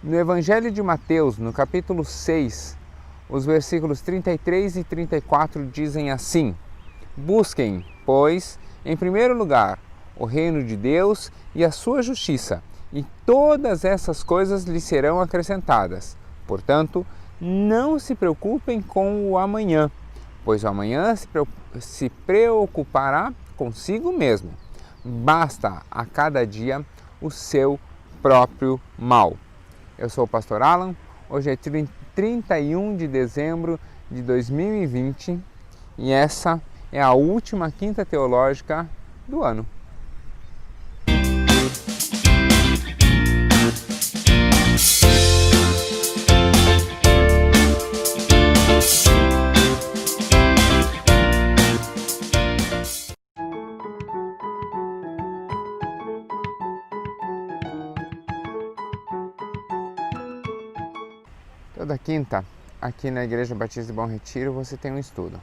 No Evangelho de Mateus, no capítulo 6, os versículos 33 e 34 dizem assim: Busquem, pois, em primeiro lugar, o reino de Deus e a sua justiça, e todas essas coisas lhes serão acrescentadas. Portanto, não se preocupem com o amanhã, pois o amanhã se preocupará consigo mesmo. Basta a cada dia o seu próprio mal. Eu sou o pastor Alan, hoje é 31 de dezembro de 2020 e essa é a última quinta teológica do ano. Toda quinta, aqui na Igreja Batista de Bom Retiro, você tem um estudo.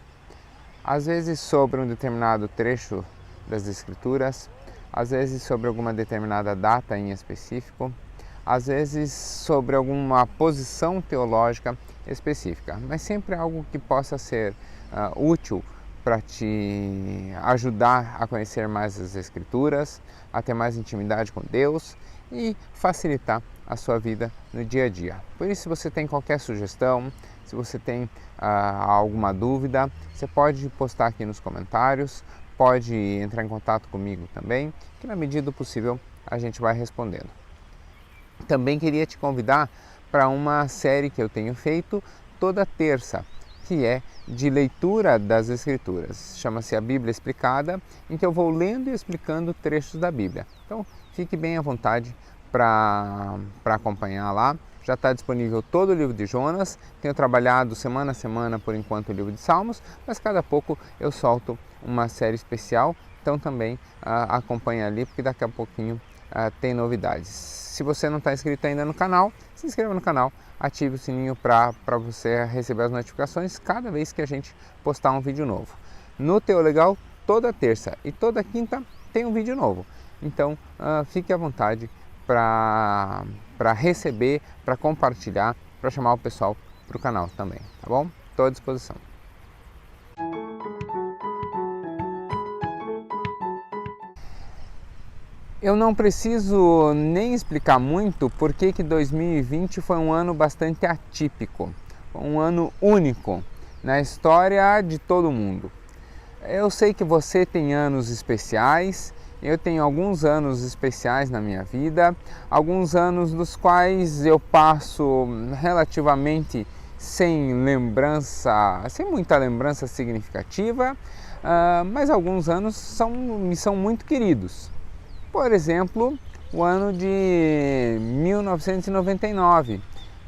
Às vezes sobre um determinado trecho das Escrituras, às vezes sobre alguma determinada data em específico, às vezes sobre alguma posição teológica específica, mas sempre algo que possa ser útil para te ajudar a conhecer mais as Escrituras, a ter mais intimidade com Deus e facilitar a sua vida no dia a dia. Por isso, se você tem qualquer sugestão, se você tem alguma dúvida, você pode postar aqui nos comentários, pode entrar em contato comigo também, que na medida do possível a gente vai respondendo. Também queria te convidar para uma série que eu tenho feito toda terça, que é de leitura das Escrituras. Chama-se A Bíblia Explicada, em que eu vou lendo e explicando trechos da Bíblia. Então, fique bem à vontade para acompanhar lá. Já está disponível todo o livro de Jonas. Tenho trabalhado semana a semana, por enquanto, o livro de Salmos, mas cada pouco eu solto uma série especial. Então também acompanhe ali, porque daqui a pouquinho tem novidades. Se você não está inscrito ainda no canal, se inscreva no canal, ative o sininho para você receber as notificações cada vez que a gente postar um vídeo novo. No Teu Legal, toda terça e toda quinta tem um vídeo novo. Então fique à vontade para receber, para compartilhar, para chamar o pessoal para o canal também, tá bom? Estou à disposição. Eu não preciso nem explicar muito por que 2020 foi um ano bastante atípico, um ano único na história de todo mundo. Eu sei que você tem anos especiais. Eu tenho alguns anos especiais na minha vida, alguns anos dos quais eu passo relativamente sem muita lembrança significativa, mas alguns anos me são muito queridos. Por exemplo, o ano de 1999,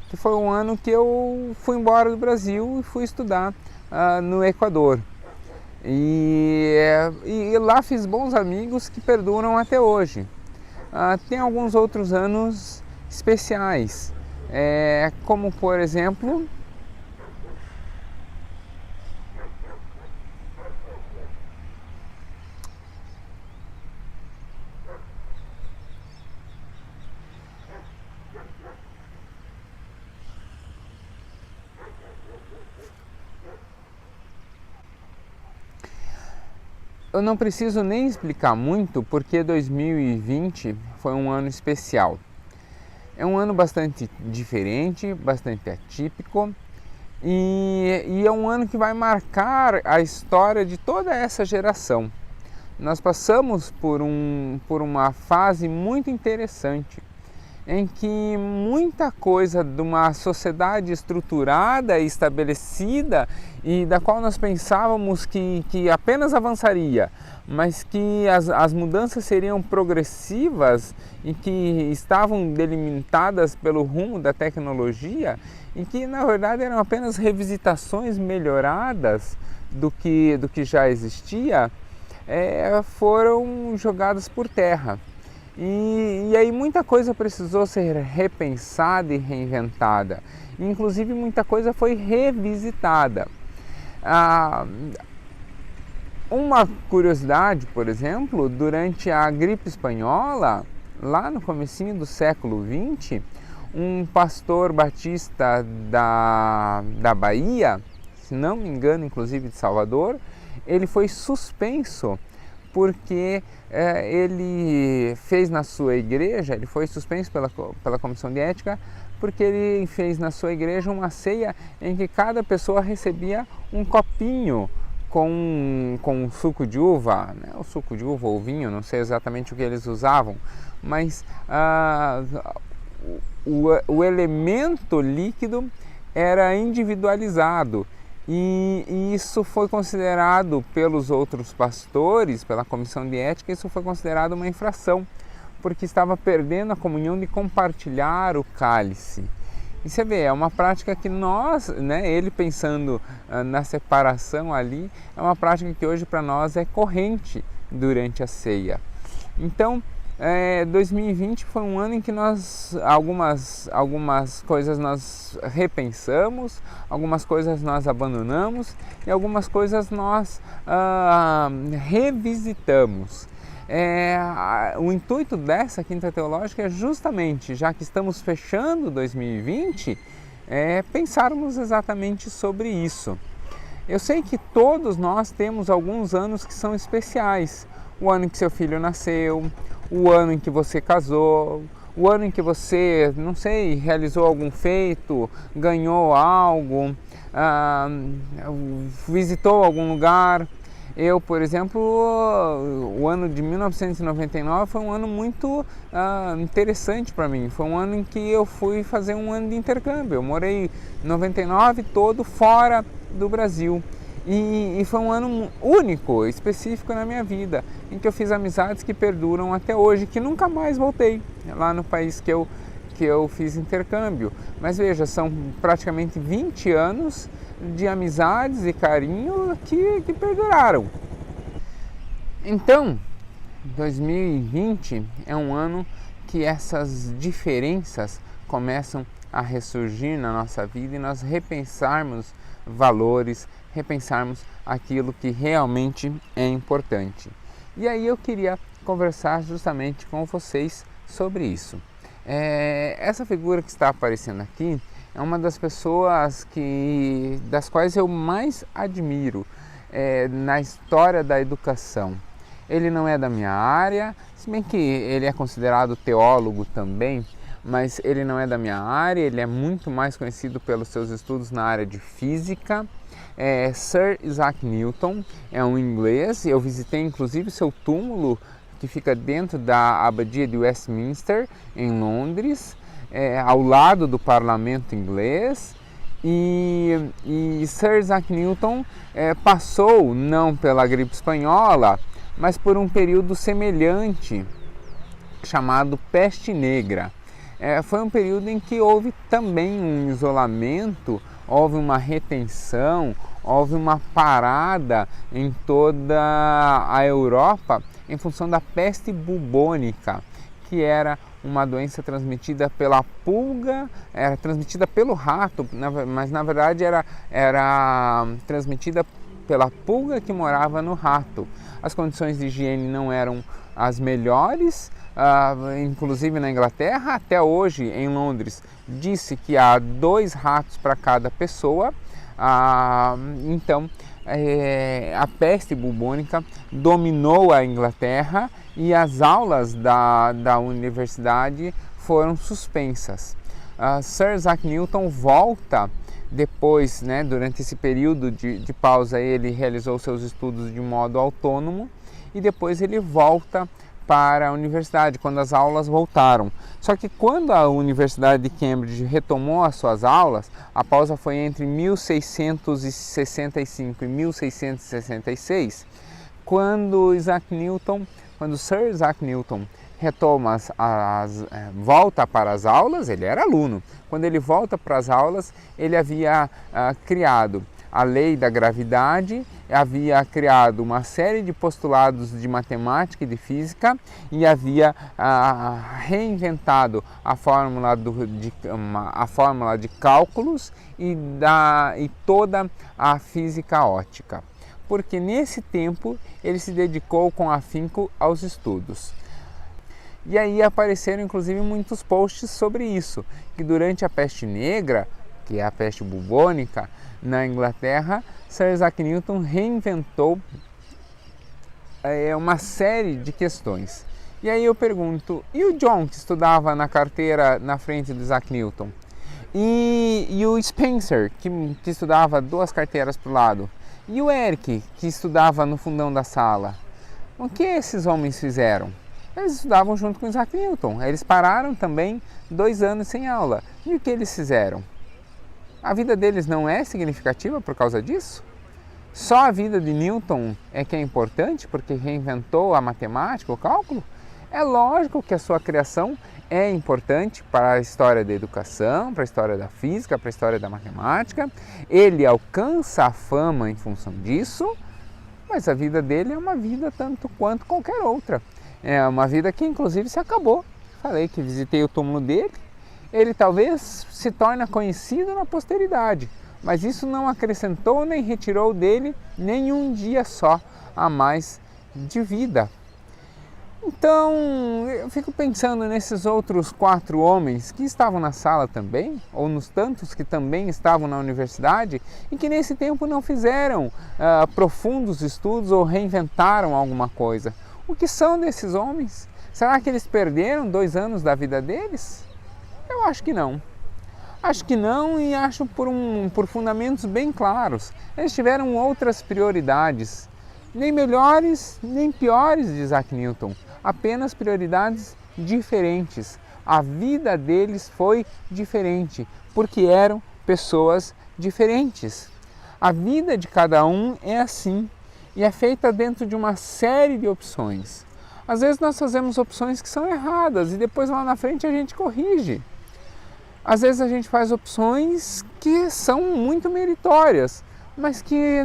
que foi um ano que eu fui embora do Brasil e fui estudar no Equador. E lá fiz bons amigos que perduram até hoje. Tem alguns outros anos especiais, como por exemplo, eu não preciso nem explicar muito porque 2020 foi um ano especial. É um ano bastante diferente, bastante atípico e é um ano que vai marcar a história de toda essa geração. Nós passamos por uma fase muito interessante em que muita coisa de uma sociedade estruturada e estabelecida e da qual nós pensávamos que apenas avançaria, mas que as mudanças seriam progressivas e que estavam delimitadas pelo rumo da tecnologia e que na verdade eram apenas revisitações melhoradas do que já existia, foram jogadas por terra. E aí muita coisa precisou ser repensada e reinventada, inclusive muita coisa foi revisitada. Uma curiosidade, por exemplo, durante a gripe espanhola, lá no comecinho do século XX, um pastor batista da Bahia, se não me engano, inclusive de Salvador, ele foi suspenso porque ele fez na sua igreja, ele foi suspenso pela comissão de ética, porque ele fez na sua igreja uma ceia em que cada pessoa recebia um copinho com suco de uva, né? O suco de uva ou vinho, não sei exatamente o que eles usavam, mas o elemento líquido era individualizado. E isso foi considerado pelos outros pastores, pela comissão de ética, isso foi considerado uma infração, porque estava perdendo a comunhão de compartilhar o cálice. E você vê, é uma prática que nós, né, ele pensando na separação ali, é uma prática que hoje para nós é corrente durante a ceia. Então, 2020 foi um ano em que nós algumas coisas nós repensamos, algumas coisas nós abandonamos e algumas coisas nós revisitamos. O intuito dessa Quinta Teológica é justamente, já que estamos fechando 2020, pensarmos exatamente sobre isso. Eu sei que todos nós temos alguns anos que são especiais. O ano em que seu filho nasceu, o ano em que você casou, o ano em que você, não sei, realizou algum feito, ganhou algo, visitou algum lugar. Eu, por exemplo, o ano de 1999 foi um ano muito interessante para mim. Foi um ano em que eu fui fazer um ano de intercâmbio. Eu morei 99 todo fora do Brasil. E foi um ano único, específico na minha vida, em que eu fiz amizades que perduram até hoje, que nunca mais voltei lá no país que eu fiz intercâmbio. Mas veja, são praticamente 20 anos de amizades e carinho que perduraram. Então, 2020 é um ano que essas diferenças começam a ressurgir na nossa vida e nós repensarmos valores, repensarmos aquilo que realmente é importante. E aí eu queria conversar justamente com vocês sobre isso. Essa figura que está aparecendo aqui é uma das pessoas das quais eu mais admiro na história da educação. Ele não é da minha área, se bem que ele é considerado teólogo também, mas ele não é da minha área, ele é muito mais conhecido pelos seus estudos na área de física. Sir Isaac Newton é um inglês, eu visitei inclusive seu túmulo, que fica dentro da abadia de Westminster, em Londres, ao lado do parlamento inglês. E Sir Isaac Newton passou, não pela gripe espanhola, mas por um período semelhante, chamado peste negra. Foi um período em que houve também um isolamento, houve uma retenção, houve uma parada em toda a Europa em função da peste bubônica, que era uma doença transmitida pela pulga, era transmitida pelo rato, mas na verdade era transmitida pela pulga que morava no rato. As condições de higiene não eram as melhores, inclusive na Inglaterra. Até hoje, em Londres, disse que há 2 ratos para cada pessoa. Então, a peste bubônica dominou a Inglaterra e as aulas da universidade foram suspensas. Sir Isaac Newton volta depois, né, durante esse período de pausa, ele realizou seus estudos de modo autônomo e depois ele volta para a universidade, quando as aulas voltaram. Só que quando a Universidade de Cambridge retomou as suas aulas, a pausa foi entre 1665 e 1666, quando Sir Isaac Newton retoma volta para as aulas. Ele era aluno. Quando ele volta para as aulas, ele havia criado a lei da gravidade, havia criado uma série de postulados de matemática e de física e havia reinventado a fórmula de cálculos e toda a física óptica, porque nesse tempo ele se dedicou com afinco aos estudos. E aí apareceram inclusive muitos posts sobre isso, que durante a peste negra, que é a peste bubônica, na Inglaterra, Sir Isaac Newton reinventou uma série de questões. E aí eu pergunto, e o John, que estudava na carteira na frente do Isaac Newton? E o Spencer, que estudava 2 carteiras para o lado? E o Eric, que estudava no fundão da sala? O que esses homens fizeram? Eles estudavam junto com Isaac Newton. Eles pararam também 2 anos sem aula. E o que eles fizeram? A vida deles não é significativa por causa disso? Só a vida de Newton é que é importante porque reinventou a matemática, o cálculo? É lógico que a sua criação é importante para a história da educação, para a história da física, para a história da matemática. Ele alcança a fama em função disso, mas a vida dele é uma vida tanto quanto qualquer outra. É uma vida que inclusive se acabou. Falei que visitei o túmulo dele. Ele talvez se torne conhecido na posteridade, mas isso não acrescentou nem retirou dele nem um dia só a mais de vida. Então, eu fico pensando nesses outros 4 homens que estavam na sala também, ou nos tantos que também estavam na universidade e que nesse tempo não fizeram profundos estudos ou reinventaram alguma coisa. O que são desses homens? Será que eles perderam 2 anos da vida deles? Eu acho que não. Acho que não, e acho por fundamentos bem claros. Eles tiveram outras prioridades, nem melhores nem piores de Isaac Newton, apenas prioridades diferentes. A vida deles foi diferente, porque eram pessoas diferentes. A vida de cada um é assim, e é feita dentro de uma série de opções. Às vezes nós fazemos opções que são erradas, e depois lá na frente a gente corrige. Às vezes a gente faz opções que são muito meritórias, mas que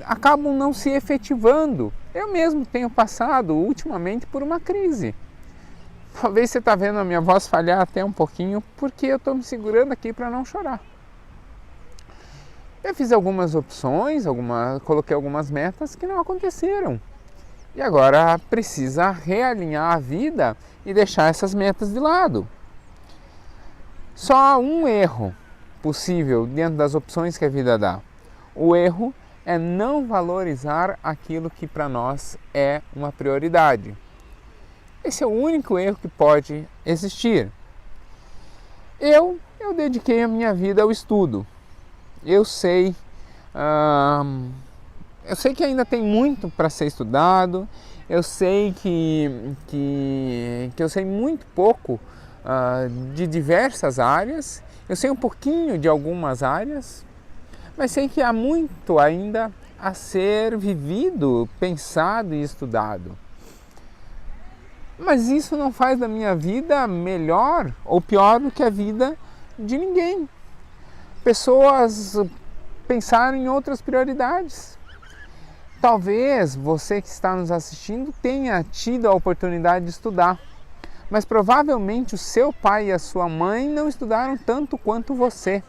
acabam não se efetivando. Eu mesmo tenho passado ultimamente por uma crise. Talvez você está vendo a minha voz falhar até um pouquinho, porque eu estou me segurando aqui para não chorar. Eu fiz algumas opções, coloquei algumas metas que não aconteceram. E agora precisa realinhar a vida e deixar essas metas de lado. Só há um erro possível dentro das opções que a vida dá. O erro é não valorizar aquilo que para nós é uma prioridade. Esse é o único erro que pode existir. Eu dediquei a minha vida ao estudo. Eu sei que ainda tem muito para ser estudado. Eu sei que eu sei muito pouco de diversas áreas. Eu sei um pouquinho de algumas áreas, mas sei que há muito ainda a ser vivido, pensado e estudado. Mas isso não faz da minha vida melhor ou pior do que a vida de ninguém. Pessoas pensaram em outras prioridades. Talvez você que está nos assistindo tenha tido a oportunidade de estudar, mas provavelmente o seu pai e a sua mãe não estudaram tanto quanto você.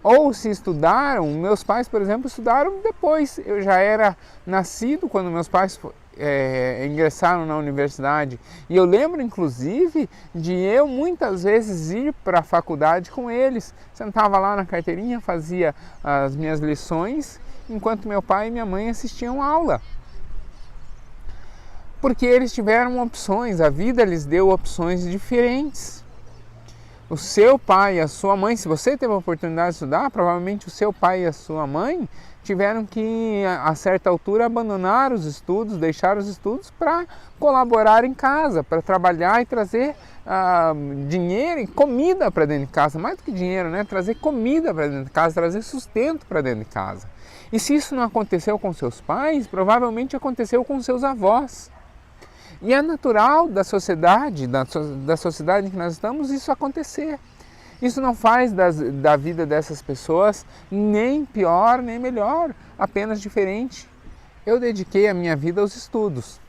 Ou se estudaram, meus pais, por exemplo, estudaram depois. Eu já era nascido quando meus pais ingressaram na universidade. E eu lembro, inclusive, de eu muitas vezes ir para a faculdade com eles. Sentava lá na carteirinha, fazia as minhas lições, enquanto meu pai e minha mãe assistiam aula. Porque eles tiveram opções, a vida lhes deu opções diferentes. O seu pai e a sua mãe, se você teve a oportunidade de estudar, provavelmente o seu pai e a sua mãe tiveram que, a certa altura, abandonar os estudos, deixar os estudos para colaborar em casa, para trabalhar e trazer dinheiro e comida para dentro de casa. Mais do que dinheiro, né? Trazer comida para dentro de casa, trazer sustento para dentro de casa. E se isso não aconteceu com seus pais, provavelmente aconteceu com seus avós. E é natural da sociedade em que nós estamos, isso acontecer. Isso não faz da vida dessas pessoas nem pior, nem melhor, apenas diferente. Eu dediquei a minha vida aos estudos.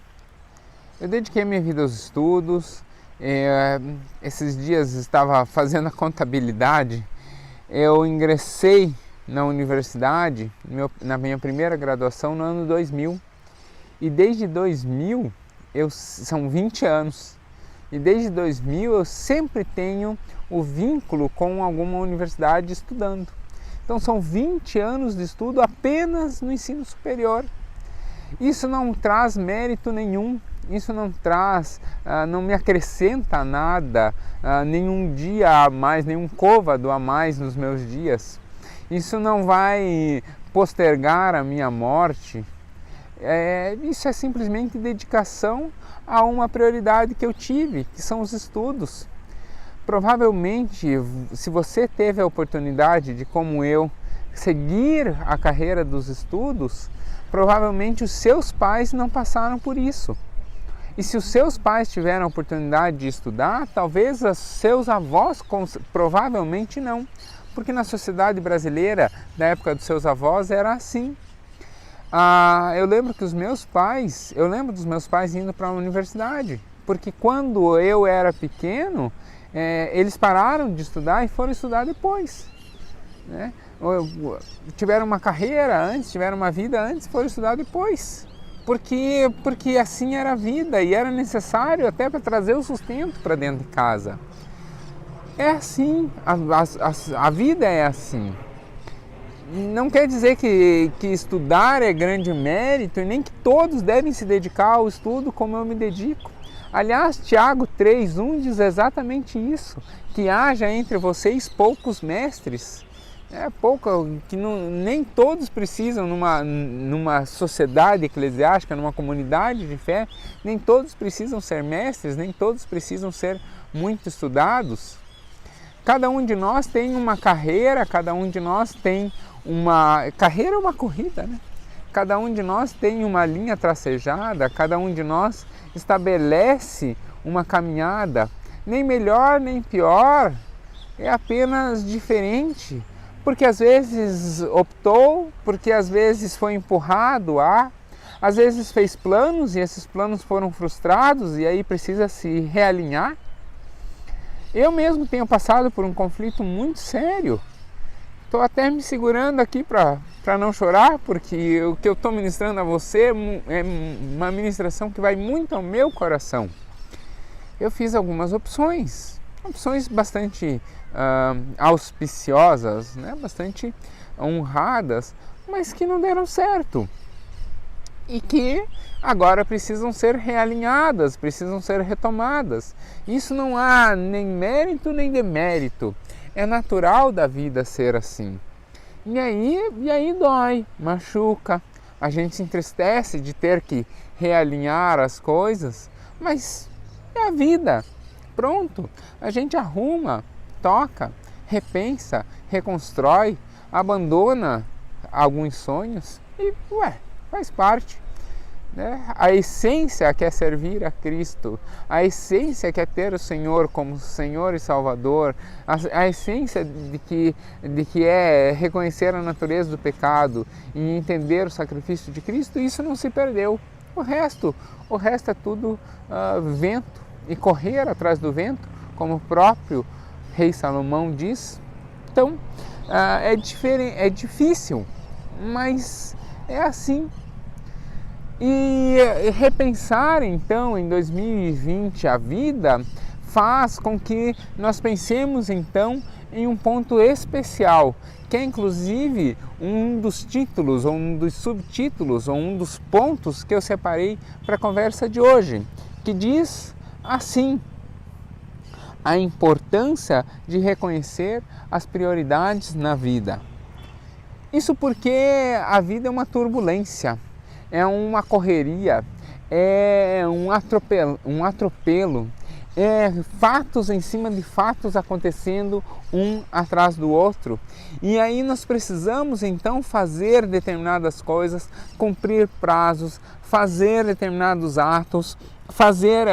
Esses dias estava fazendo a contabilidade. Eu ingressei na universidade, na minha primeira graduação, no ano 2000. E desde 2000, são 20 anos e desde 2000 eu sempre tenho o vínculo com alguma universidade estudando. Então são 20 anos de estudo apenas no ensino superior. Isso não traz mérito nenhum, isso não traz, não me acrescenta nada, nenhum dia a mais, nenhum côvado a mais nos meus dias. Isso não vai postergar a minha morte. Isso é simplesmente dedicação a uma prioridade que eu tive, que são os estudos. Provavelmente, se você teve a oportunidade de, como eu, seguir a carreira dos estudos, provavelmente os seus pais não passaram por isso. E se os seus pais tiveram a oportunidade de estudar, talvez os seus avós provavelmente não, porque na sociedade brasileira, da época dos seus avós, era assim. Eu lembro dos meus pais indo para a universidade, porque quando eu era pequeno, eles pararam de estudar e foram estudar depois, né? Tiveram uma carreira antes, tiveram uma vida antes, foram estudar depois, porque assim era a vida e era necessário até para trazer o sustento para dentro de casa. É assim, a vida é assim. Não quer dizer que estudar é grande mérito e nem que todos devem se dedicar ao estudo como eu me dedico. Aliás, Tiago 3,1 diz exatamente isso, que haja entre vocês poucos mestres. Nem todos precisam, numa sociedade eclesiástica, numa comunidade de fé, nem todos precisam ser mestres, nem todos precisam ser muito estudados. Cada um de nós tem uma carreira, cada um de nós tem uma... Carreira é uma corrida, né? Cada um de nós tem uma linha tracejada, cada um de nós estabelece uma caminhada, nem melhor nem pior, é apenas diferente, porque às vezes optou, porque às vezes foi empurrado às vezes fez planos e esses planos foram frustrados e aí precisa se realinhar. Eu mesmo tenho passado por um conflito muito sério. Estou até me segurando aqui para não chorar, porque o que eu estou ministrando a você é uma ministração que vai muito ao meu coração. Eu fiz algumas opções bastante auspiciosas, né? Bastante honradas, mas que não deram certo. E que agora precisam ser realinhadas, precisam ser retomadas. Isso não há nem mérito nem demérito. É natural da vida ser assim. E aí dói, machuca, a gente se entristece de ter que realinhar as coisas, mas é a vida. Pronto, a gente arruma, toca, repensa, reconstrói, abandona alguns sonhos e faz parte. A essência quer servir a Cristo, a essência quer ter o Senhor como Senhor e Salvador, a essência de que é reconhecer a natureza do pecado e entender o sacrifício de Cristo, isso não se perdeu. O resto é tudo vento e correr atrás do vento, como o próprio rei Salomão diz. Então é difícil, mas é assim. E repensar então em 2020 a vida faz com que nós pensemos então em um ponto especial, que é inclusive um dos títulos, ou um dos subtítulos, ou um dos pontos que eu separei para a conversa de hoje, que diz assim: a importância de reconhecer as prioridades na vida. Isso porque a vida é uma turbulência. É uma correria, é um atropelo, é fatos em cima de fatos acontecendo um atrás do outro. E aí nós precisamos então fazer determinadas coisas, cumprir prazos, fazer determinados atos, fazer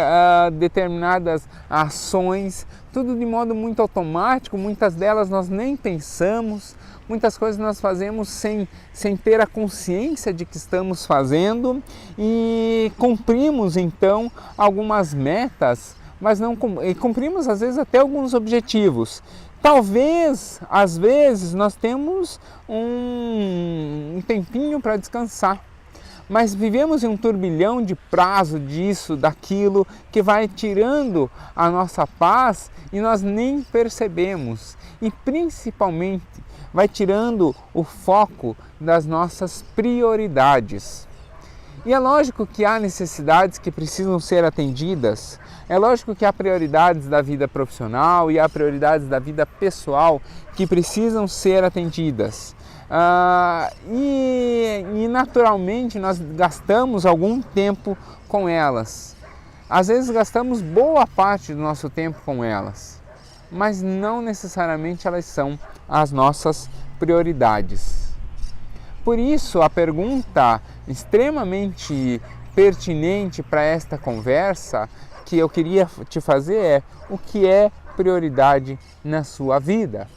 determinadas ações, tudo de modo muito automático, muitas delas nós nem pensamos. Muitas coisas nós fazemos sem ter a consciência de que estamos fazendo e cumprimos então algumas metas, mas não cumprimos às vezes até alguns objetivos. Talvez, às vezes, nós temos um tempinho para descansar, mas vivemos em um turbilhão de prazo disso, daquilo, que vai tirando a nossa paz e nós nem percebemos. E principalmente vai tirando o foco das nossas prioridades. E é lógico que há necessidades que precisam ser atendidas, é lógico que há prioridades da vida profissional e há prioridades da vida pessoal que precisam ser atendidas. E naturalmente nós gastamos algum tempo com elas. Às vezes gastamos boa parte do nosso tempo com elas, mas não necessariamente elas são as nossas prioridades. Por isso, a pergunta extremamente pertinente para esta conversa que eu queria te fazer é: o que é prioridade na sua vida?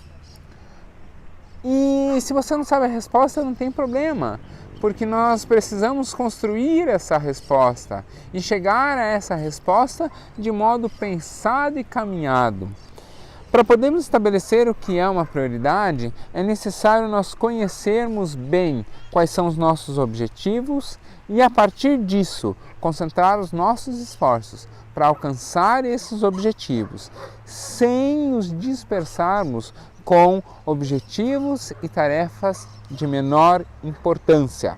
E se você não sabe a resposta, não tem problema, porque nós precisamos construir essa resposta e chegar a essa resposta de modo pensado e caminhado. Para podermos estabelecer o que é uma prioridade, é necessário nós conhecermos bem quais são os nossos objetivos e, a partir disso, concentrar os nossos esforços para alcançar esses objetivos, sem nos dispersarmos com objetivos e tarefas de menor importância.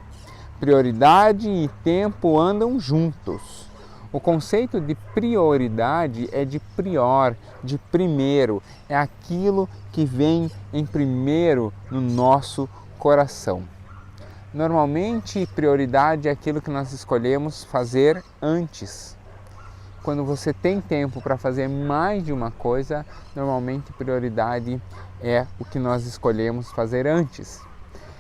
Prioridade e tempo andam juntos. O conceito de prioridade é de prior, de primeiro, é aquilo que vem em primeiro no nosso coração. Normalmente, prioridade é aquilo que nós escolhemos fazer antes. Quando você tem tempo para fazer mais de uma coisa, normalmente prioridade é o que nós escolhemos fazer antes.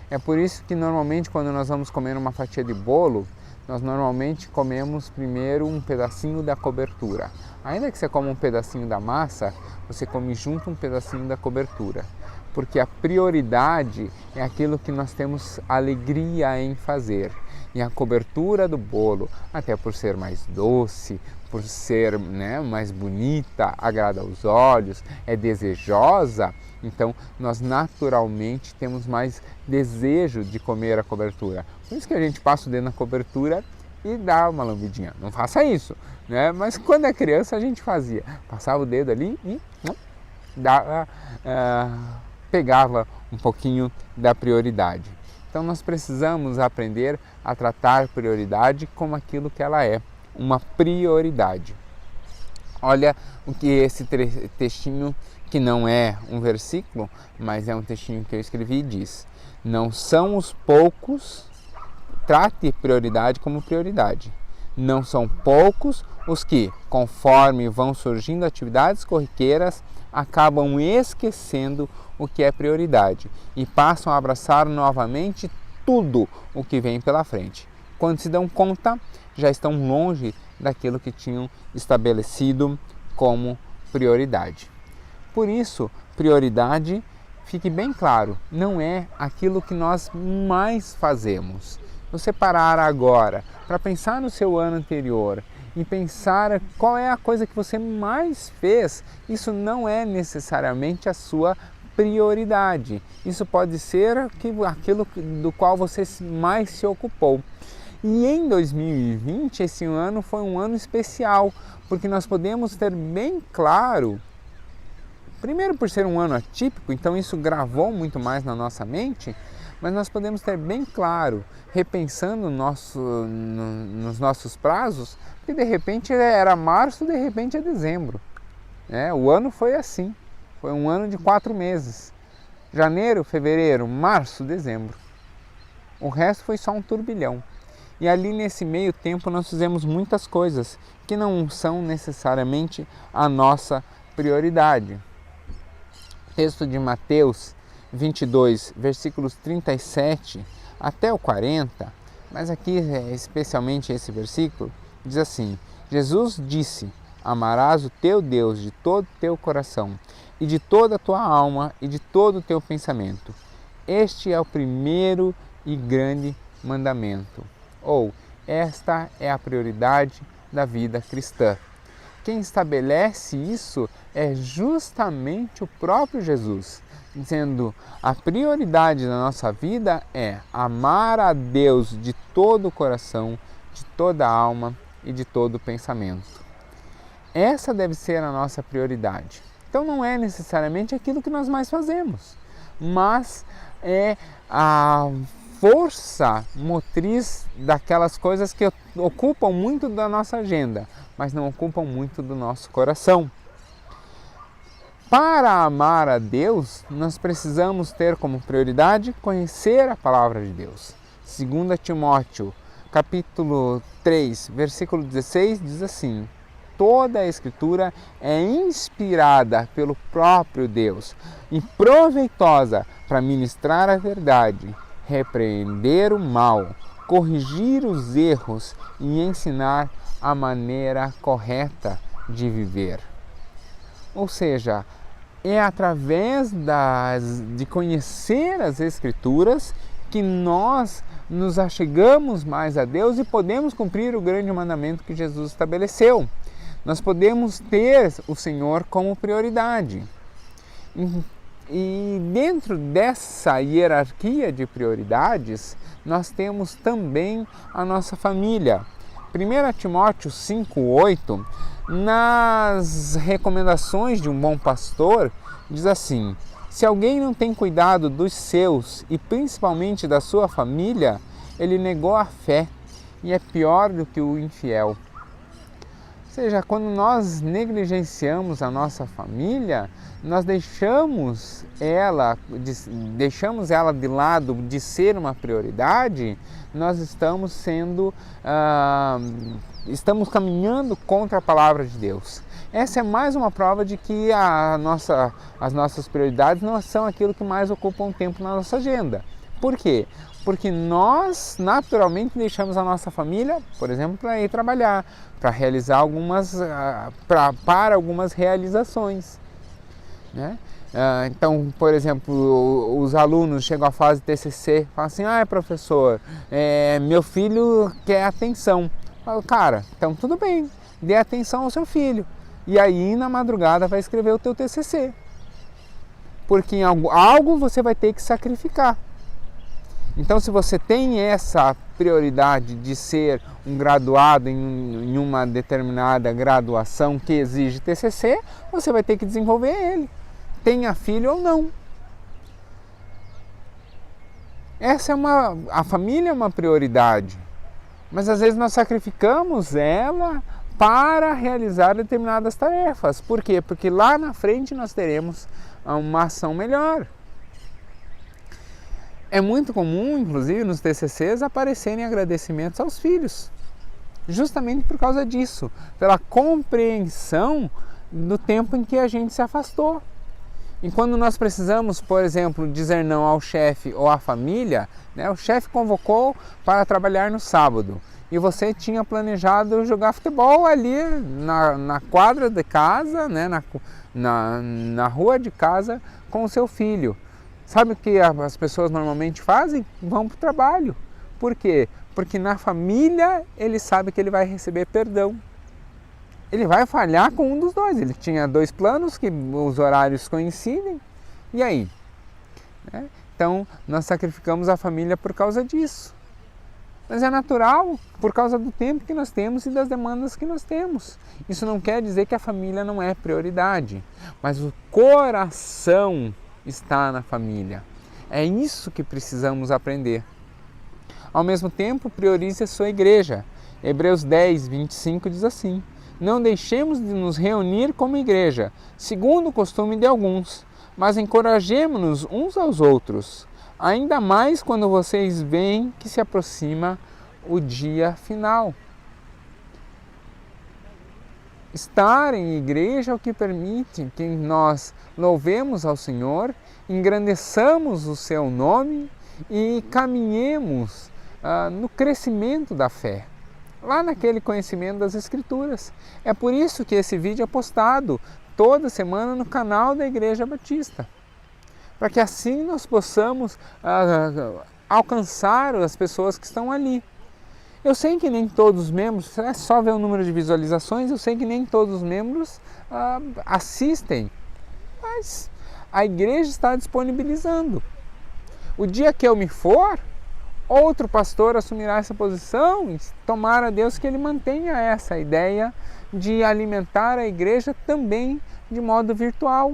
É por isso que normalmente quando nós vamos comer uma fatia de bolo, nós normalmente comemos primeiro um pedacinho da cobertura. Ainda que você coma um pedacinho da massa, você come junto um pedacinho da cobertura. Porque a prioridade é aquilo que nós temos alegria em fazer. E a cobertura do bolo, até por ser mais doce, por ser mais bonita, agrada aos olhos, é desejosa, então nós naturalmente temos mais desejo de comer a cobertura. Por isso que a gente passa o dedo na cobertura e dá uma lambidinha. Não faça isso, né? Mas quando é criança a gente fazia. Passava o dedo ali e pegava um pouquinho da prioridade. Então nós precisamos aprender a tratar prioridade como aquilo que ela é, uma prioridade. Olha o que esse textinho, que não é um versículo, mas é um textinho que eu escrevi, diz: não são os poucos, trate prioridade como prioridade. Não são poucos os que, conforme vão surgindo atividades corriqueiras, acabam esquecendo o que é prioridade e passam a abraçar novamente tudo o que vem pela frente. Quando se dão conta, já estão longe daquilo que tinham estabelecido como prioridade. Por isso, prioridade, fique bem claro, não é aquilo que nós mais fazemos. Você parar agora para pensar no seu ano anterior e pensar qual é a coisa que você mais fez, isso não é necessariamente a sua prioridade. Isso pode ser aquilo do qual você mais se ocupou. E em 2020, esse ano foi um ano especial, porque nós podemos ter bem claro, primeiro por ser um ano atípico, então isso gravou muito mais na nossa mente, mas nós podemos ter bem claro, repensando nos nossos prazos, que de repente era março, de repente é dezembro. O ano foi assim, foi um ano de 4 meses. Janeiro, fevereiro, março, dezembro. O resto foi só um turbilhão. E ali nesse meio tempo nós fizemos muitas coisas que não são necessariamente a nossa prioridade. Texto de Mateus 22, versículos 37 até o 40, mas aqui especialmente esse versículo, diz assim: Jesus disse: amarás o teu Deus de todo o teu coração e de toda a tua alma e de todo o teu pensamento. Este é o primeiro e grande mandamento. Ou, esta é a prioridade da vida cristã. quem estabelece isso é justamente o próprio Jesus, dizendo: a prioridade da nossa vida é amar a Deus de todo o coração, de toda a alma e de todo o pensamento. Essa deve ser a nossa prioridade. Então não é necessariamente aquilo que nós mais fazemos, mas é a força motriz daquelas coisas que ocupam muito da nossa agenda, mas não ocupam muito do nosso coração. Para amar a Deus, nós precisamos ter como prioridade conhecer a palavra de Deus. 2 Timóteo, capítulo 3, versículo 16, diz assim: toda a Escritura é inspirada pelo próprio Deus e proveitosa para ministrar a verdade, repreender o mal, corrigir os erros e ensinar a maneira correta de viver. Ou seja, é através de conhecer as Escrituras que nós nos achegamos mais a Deus e podemos cumprir o grande mandamento que Jesus estabeleceu. Nós podemos ter o Senhor como prioridade. E dentro dessa hierarquia de prioridades, nós temos também a nossa família. 1 Timóteo 5,8, nas recomendações de um bom pastor, diz assim: se alguém não tem cuidado dos seus e principalmente da sua família, ele negou a fé e é pior do que o infiel. Ou seja, quando nós negligenciamos a nossa família, nós deixamos ela de lado de ser uma prioridade, nós estamos caminhando contra a palavra de Deus. Essa é mais uma prova de que as nossas prioridades não são aquilo que mais ocupa um tempo na nossa agenda. Por quê? Porque nós naturalmente deixamos a nossa família, por exemplo, para ir trabalhar, para realizar para algumas realizações, né? Então, por exemplo, os alunos chegam à fase TCC, falam assim: professor, meu filho quer atenção. Eu falo: cara, então tudo bem, dê atenção ao seu filho. E aí na madrugada vai escrever o teu TCC. Porque em algo você vai ter que sacrificar. Então, se você tem essa prioridade de ser um graduado em uma determinada graduação que exige TCC, você vai ter que desenvolver ele, tenha filho ou não. A família é uma prioridade, mas às vezes nós sacrificamos ela para realizar determinadas tarefas. Por quê? Porque lá na frente nós teremos uma ação melhor. É muito comum, inclusive, nos TCCs aparecerem agradecimentos aos filhos, justamente por causa disso, pela compreensão do tempo em que a gente se afastou. E quando nós precisamos, por exemplo, dizer não ao chefe ou à família, né, o chefe convocou para trabalhar no sábado e você tinha planejado jogar futebol ali na quadra de casa, né, na rua de casa com o seu filho. Sabe o que as pessoas normalmente fazem? Vão para o trabalho. Por quê? Porque na família ele sabe que ele vai receber perdão. Ele vai falhar com um dos dois. Ele tinha dois planos que os horários coincidem. E aí? Então, nós sacrificamos a família por causa disso. Mas é natural, por causa do tempo que nós temos e das demandas que nós temos. Isso não quer dizer que a família não é prioridade, mas o coração está na família. É isso que precisamos aprender. Ao mesmo tempo, priorize a sua igreja. Hebreus 10, 25 diz assim: não deixemos de nos reunir como igreja, segundo o costume de alguns, mas encorajemo-nos uns aos outros, ainda mais quando vocês veem que se aproxima o dia final. Estar em igreja é o que permite que nós louvemos ao Senhor, engrandeçamos o seu nome e caminhemos no crescimento da fé, lá naquele conhecimento das Escrituras. É por isso que esse vídeo é postado toda semana no canal da Igreja Batista, para que assim nós possamos alcançar as pessoas que estão ali. Eu sei que nem todos os membros, é só ver o número de visualizações, eu sei que nem todos os membros assistem, mas a igreja está disponibilizando. O dia que eu me for, outro pastor assumirá essa posição e tomara a Deus que ele mantenha essa ideia de alimentar a igreja também de modo virtual.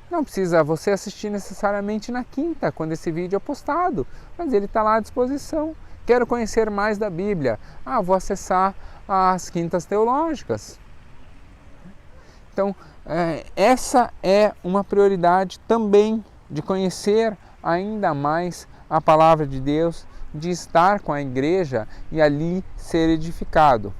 Não precisa você assistir necessariamente na quinta, quando esse vídeo é postado, mas ele está lá à disposição. Quero conhecer mais da Bíblia. Vou acessar as quintas teológicas. Então, essa é uma prioridade também de conhecer ainda mais a palavra de Deus, de estar com a igreja e ali ser edificado.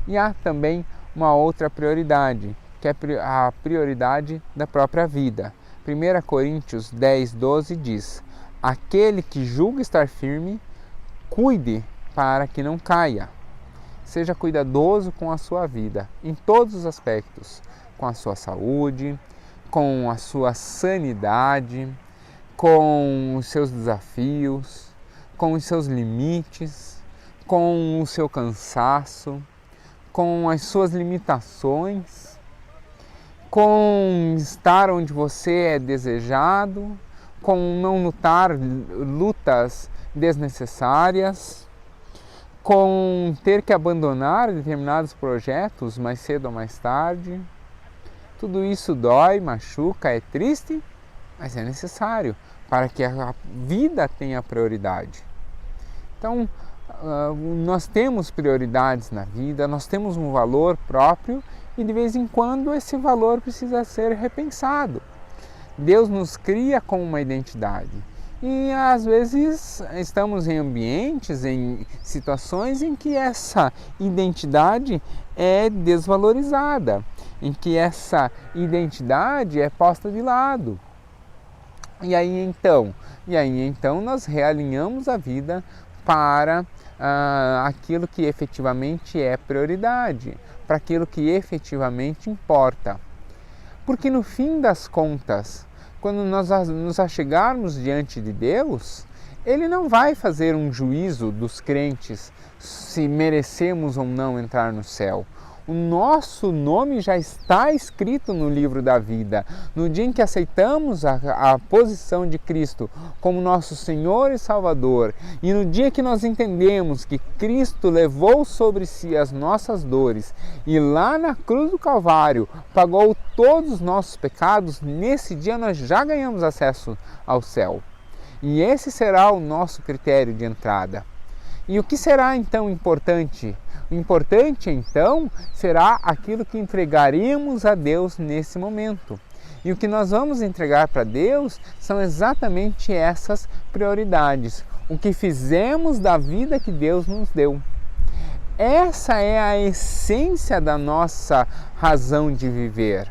E há também uma outra prioridade, que é a prioridade da própria vida. 1 Coríntios 10, 12 diz: aquele que julga estar firme, cuide para que não caia. Seja cuidadoso com a sua vida, em todos os aspectos, com a sua saúde, com a sua sanidade, com os seus desafios, com os seus limites, com o seu cansaço, com as suas limitações, com estar onde você é desejado, com não lutar lutas desnecessárias, com ter que abandonar determinados projetos mais cedo ou mais tarde. Tudo isso dói, machuca, é triste, mas é necessário para que a vida tenha prioridade. Então, nós temos prioridades na vida, nós temos um valor próprio e de vez em quando esse valor precisa ser repensado. Deus nos cria com uma identidade e às vezes estamos em ambientes, em situações em que essa identidade é desvalorizada, em que essa identidade é posta de lado. E aí então nós realinhamos a vida para aquilo que efetivamente é prioridade, para aquilo que efetivamente importa. Porque no fim das contas, quando nós nos achegarmos diante de Deus, Ele não vai fazer um juízo dos crentes se merecemos ou não entrar no céu. O nosso nome já está escrito no livro da vida. No dia em que aceitamos a posição de Cristo como nosso Senhor e Salvador, e no dia que nós entendemos que Cristo levou sobre si as nossas dores e lá na cruz do Calvário pagou todos os nossos pecados, nesse dia nós já ganhamos acesso ao céu. E esse será o nosso critério de entrada. E o que será então importante? O importante então será aquilo que entregaremos a Deus nesse momento. E o que nós vamos entregar para Deus são exatamente essas prioridades. O que fizemos da vida que Deus nos deu. Essa é a essência da nossa razão de viver.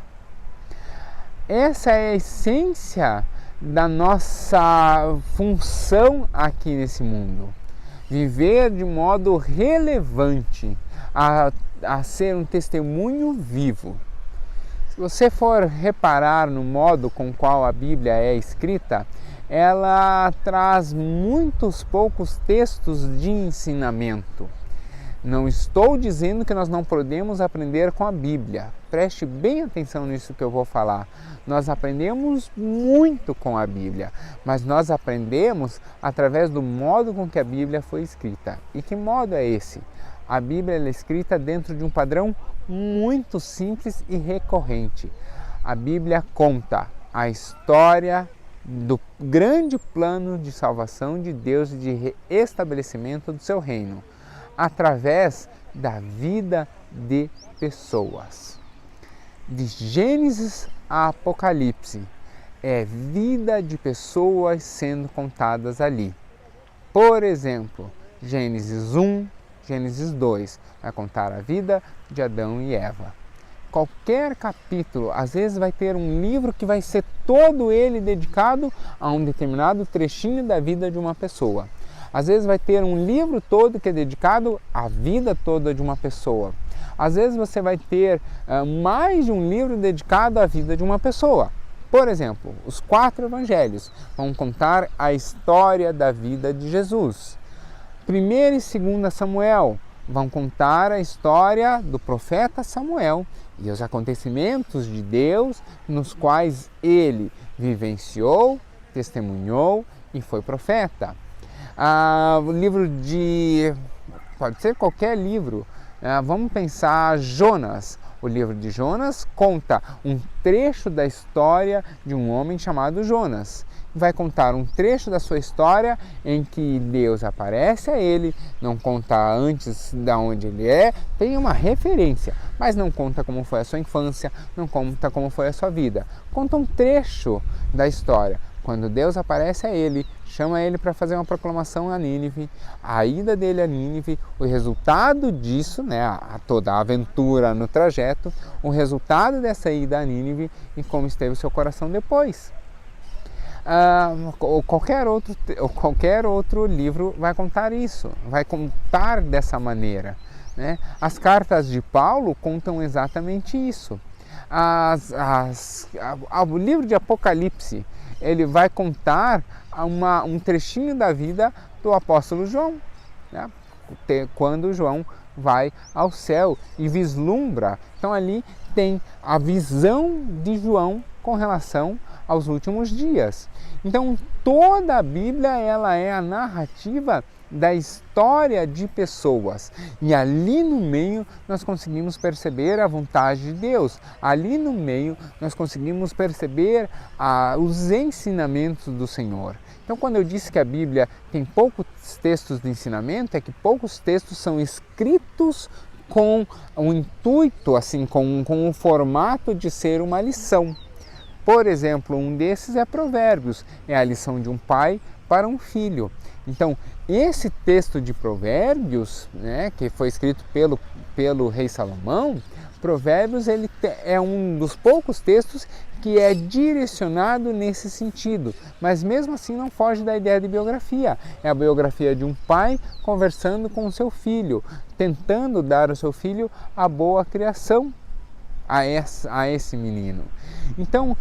Essa é a essência da nossa função aqui nesse mundo. Viver de modo relevante, a ser um testemunho vivo. Se você for reparar no modo com qual a Bíblia é escrita, ela traz muitos poucos textos de ensinamento. Não estou dizendo que nós não podemos aprender com a Bíblia. Preste bem atenção nisso que eu vou falar. Nós aprendemos muito com a Bíblia, mas nós aprendemos através do modo com que a Bíblia foi escrita. E que modo é esse? A Bíblia é escrita dentro de um padrão muito simples e recorrente. A Bíblia conta a história do grande plano de salvação de Deus e de estabelecimento do seu reino, através da vida de pessoas. De Gênesis a Apocalipse, é vida de pessoas sendo contadas ali. Por exemplo, Gênesis 1, Gênesis 2, vai contar a vida de Adão e Eva. Qualquer capítulo, às vezes vai ter um livro que vai ser todo ele dedicado a um determinado trechinho da vida de uma pessoa. Às vezes vai ter um livro todo que é dedicado à vida toda de uma pessoa. Às vezes você vai ter mais de um livro dedicado à vida de uma pessoa. Por exemplo, os 4 evangelhos vão contar a história da vida de Jesus. 1ª e 2ª Samuel vão contar a história do profeta Samuel e os acontecimentos de Deus nos quais ele vivenciou, testemunhou e foi profeta. O livro pode ser qualquer livro, vamos pensar Jonas. O livro de Jonas conta um trecho da história de um homem chamado Jonas. Vai contar um trecho da sua história em que Deus aparece a ele, não conta antes de onde ele é, tem uma referência, mas não conta como foi a sua infância, não conta como foi a sua vida. Conta um trecho da história. Quando Deus aparece a ele, chama ele para fazer uma proclamação a Nínive, a ida dele a Nínive, o resultado disso, toda a aventura no trajeto, o resultado dessa ida a Nínive e como esteve o seu coração depois. Qualquer outro livro vai contar isso, vai contar dessa maneira, né? As cartas de Paulo contam exatamente isso. O livro de Apocalipse, ele vai contar um trechinho da vida do apóstolo João, né? Quando João vai ao céu e vislumbra. Então ali tem a visão de João com relação aos últimos dias. Então toda a Bíblia ela é a narrativa da história de pessoas e ali no meio nós conseguimos perceber a vontade de Deus, ali no meio nós conseguimos perceber os ensinamentos do Senhor. Então quando eu disse que a Bíblia tem poucos textos de ensinamento, é que poucos textos são escritos com o intuito, assim, com o formato de ser uma lição. Por exemplo, um desses é Provérbios, é a lição de um pai para um filho. Então, esse texto de Provérbios, né, que foi escrito pelo rei Salomão, Provérbios ele é um dos poucos textos que é direcionado nesse sentido, mas mesmo assim não foge da ideia de biografia. É a biografia de um pai conversando com o seu filho, tentando dar ao seu filho a boa criação a esse menino. Então,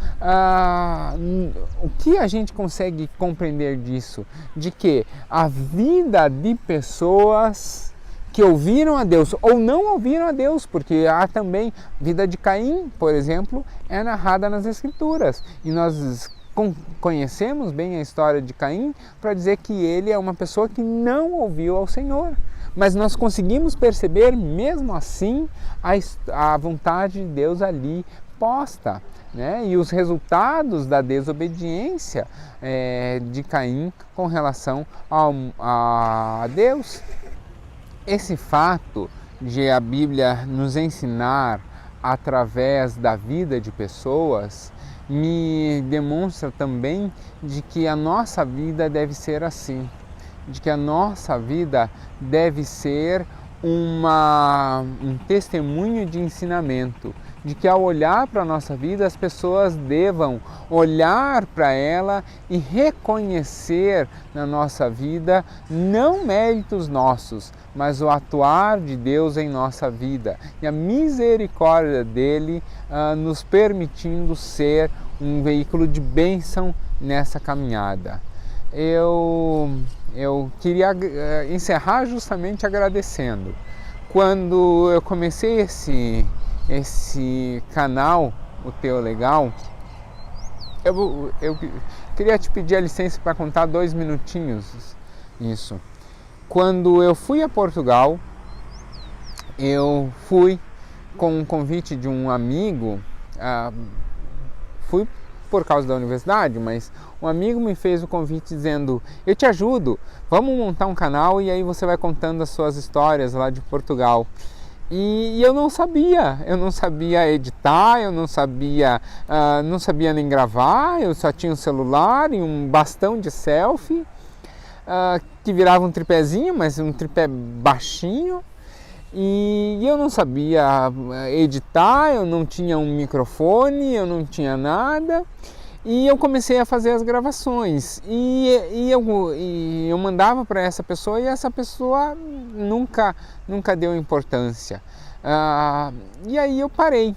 o que a gente consegue compreender disso? De que a vida de pessoas que ouviram a Deus ou não ouviram a Deus, porque há também vida de Caim, por exemplo, é narrada nas Escrituras. E nós conhecemos bem a história de Caim para dizer que ele é uma pessoa que não ouviu ao Senhor. Mas nós conseguimos perceber, mesmo assim, a vontade de Deus ali posta, né? E os resultados da desobediência de Caim com relação a Deus. Esse fato de a Bíblia nos ensinar através da vida de pessoas me demonstra também de que a nossa vida deve ser assim, de que a nossa vida deve ser um testemunho de ensinamento, de que ao olhar para a nossa vida as pessoas devam olhar para ela e reconhecer na nossa vida não méritos nossos, mas o atuar de Deus em nossa vida e a misericórdia dele nos permitindo ser um veículo de bênção nessa caminhada. Eu queria encerrar justamente agradecendo. Quando eu comecei esse canal, o Teu Legal, eu queria te pedir a licença para contar 2 minutinhos isso. Quando eu fui a Portugal, eu fui com um convite de um amigo, fui por causa da universidade, mas um amigo me fez o convite dizendo: eu te ajudo, vamos montar um canal e aí você vai contando as suas histórias lá de Portugal. E eu não sabia editar, eu não sabia nem gravar, eu só tinha um celular e um bastão de selfie, que virava um tripézinho, mas um tripé baixinho. E eu não sabia editar, eu não tinha um microfone, eu não tinha nada. E eu comecei a fazer as gravações e eu mandava para essa pessoa e essa pessoa nunca deu importância. E aí eu parei.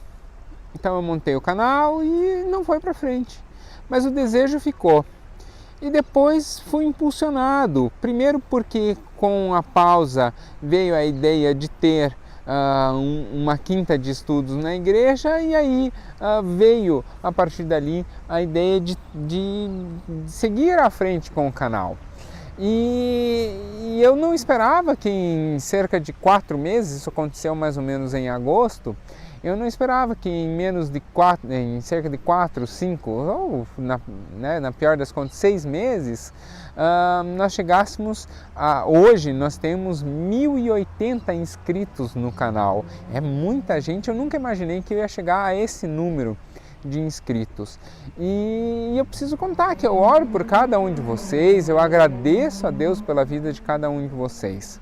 Então eu montei o canal e não foi para frente. Mas o desejo ficou. E depois fui impulsionado, primeiro porque com a pausa veio a ideia de ter uma quinta de estudos na igreja, e aí veio a partir dali a ideia de seguir à frente com o canal. E eu não esperava que em cerca de 4 meses, isso aconteceu mais ou menos em agosto, eu não esperava que em cerca de 4, 5, ou na pior das contas, 6 meses, nós chegássemos hoje nós temos 1.080 inscritos no canal. É muita gente, eu nunca imaginei que eu ia chegar a esse número de inscritos. E eu preciso contar que eu oro por cada um de vocês, eu agradeço a Deus pela vida de cada um de vocês.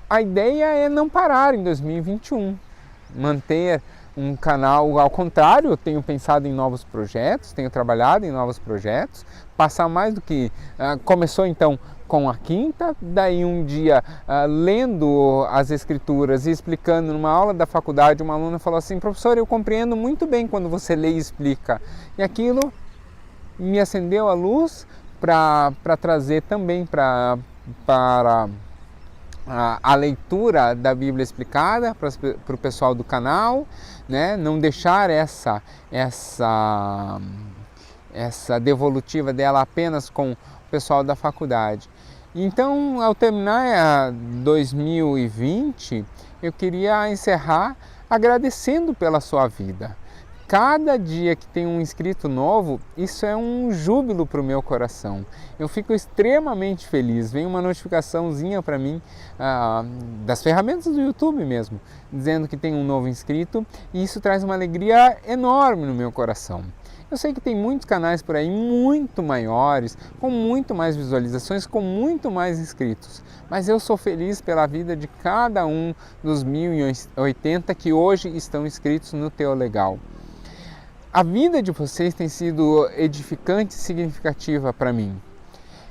A ideia é não parar em 2021, manter um canal, ao contrário, eu tenho pensado em novos projetos, tenho trabalhado em novos projetos, passar mais do que... começou então com a quinta, daí um dia lendo as escrituras e explicando numa aula da faculdade, uma aluna falou assim: professor, eu compreendo muito bem quando você lê e explica. E aquilo me acendeu a luz para trazer também para a leitura da Bíblia explicada para o pessoal do canal, né? Não deixar essa devolutiva dela apenas com o pessoal da faculdade. Então, ao terminar 2020, eu queria encerrar agradecendo pela sua vida. Cada dia que tem um inscrito novo, isso é um júbilo para o meu coração. Eu fico extremamente feliz. Vem uma notificaçãozinha para mim das ferramentas do YouTube mesmo, dizendo que tem um novo inscrito, e isso traz uma alegria enorme no meu coração. Eu sei que tem muitos canais por aí muito maiores, com muito mais visualizações, com muito mais inscritos, mas eu sou feliz pela vida de cada um dos 1.080 que hoje estão inscritos no Teolegal. A vida de vocês tem sido edificante e significativa para mim.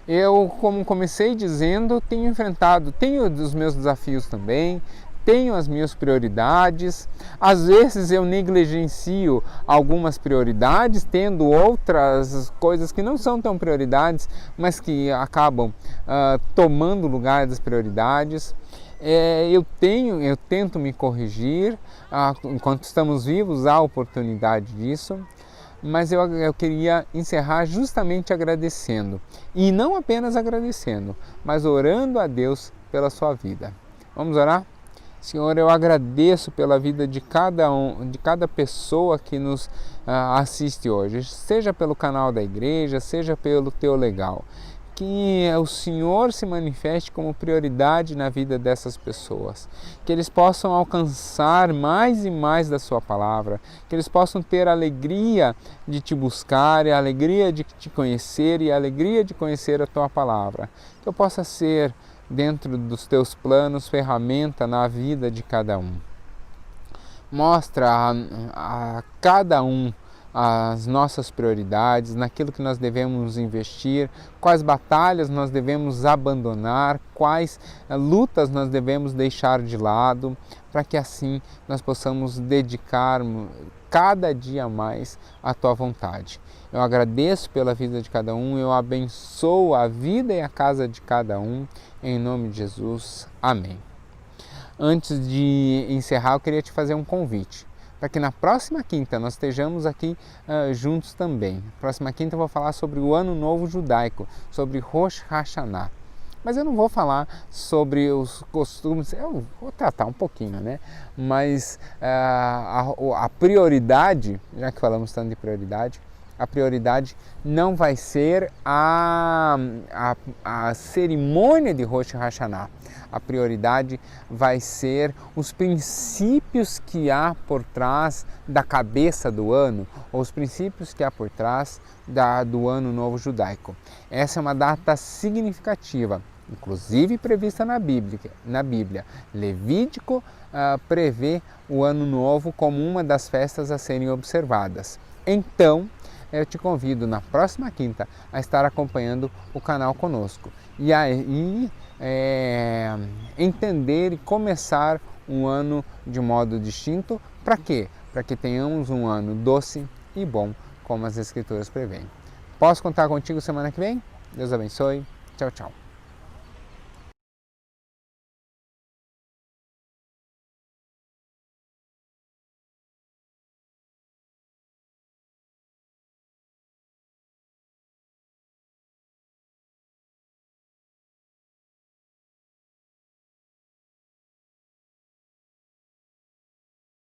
Eu, como comecei dizendo, tenho os meus desafios também, tenho as minhas prioridades. Às vezes eu negligencio algumas prioridades, tendo outras coisas que não são tão prioridades, mas que acabam tomando lugar das prioridades. Eu tento me corrigir, enquanto estamos vivos há oportunidade disso, mas eu queria encerrar justamente agradecendo, e não apenas agradecendo, mas orando a Deus pela sua vida. Vamos orar? Senhor, eu agradeço pela vida de cada pessoa que nos assiste hoje, seja pelo canal da igreja, seja pelo Teolegal. Que o Senhor se manifeste como prioridade na vida dessas pessoas, que eles possam alcançar mais e mais da sua palavra, que eles possam ter a alegria de te buscar, a alegria de te conhecer e a alegria de conhecer a tua palavra, que eu possa ser, dentro dos teus planos, ferramenta na vida de cada um. Mostra a cada um as nossas prioridades, naquilo que nós devemos investir, quais batalhas nós devemos abandonar, quais lutas nós devemos deixar de lado, para que assim nós possamos dedicar cada dia mais à tua vontade. Eu agradeço pela vida de cada um, eu abençoo a vida e a casa de cada um, em nome de Jesus. Amém. Antes de encerrar, eu queria te fazer um convite, para que na próxima quinta nós estejamos aqui juntos também. Próxima quinta eu vou falar sobre o Ano Novo Judaico, sobre Rosh Hashanah. Mas eu não vou falar sobre os costumes, eu vou tratar um pouquinho, né? Mas a prioridade, já que falamos tanto de prioridade, a prioridade não vai ser a cerimônia de Rosh Hashanah. A prioridade vai ser os princípios que há por trás da cabeça do ano, ou os princípios que há por trás do Ano Novo Judaico. Essa é uma data significativa, inclusive prevista na Bíblia. Levítico prevê o Ano Novo como uma das festas a serem observadas. Então, eu te convido na próxima quinta a estar acompanhando o canal conosco e aí entender e começar um ano de modo distinto. Para quê? Para que tenhamos um ano doce e bom como as Escrituras prevêem. Posso contar contigo semana que vem? Deus abençoe. Tchau, tchau.